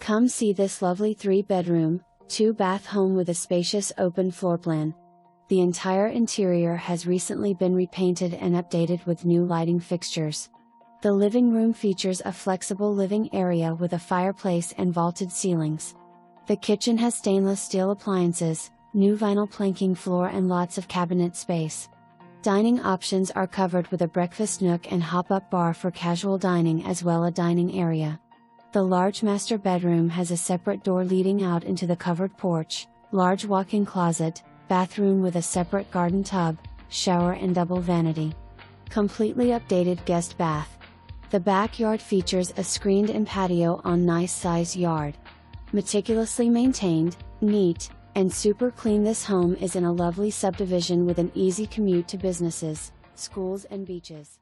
Come see this lovely 3-bedroom, 2-bath home with a spacious open floor plan. The entire interior has recently been repainted and updated with new lighting fixtures. The living room features a flexible living area with a fireplace and vaulted ceilings. The kitchen has stainless steel appliances, new vinyl planking floor and lots of cabinet space. Dining options are covered with a breakfast nook and hop-up bar for casual dining as well as a dining area. The large master bedroom has a separate door leading out into the covered porch, large walk-in closet, bathroom with a separate garden tub, shower and double vanity. Completely updated guest bath. The backyard features a screened-in patio on nice-sized yard. Meticulously maintained, neat, and super clean, this home is in a lovely subdivision with an easy commute to businesses, schools and beaches.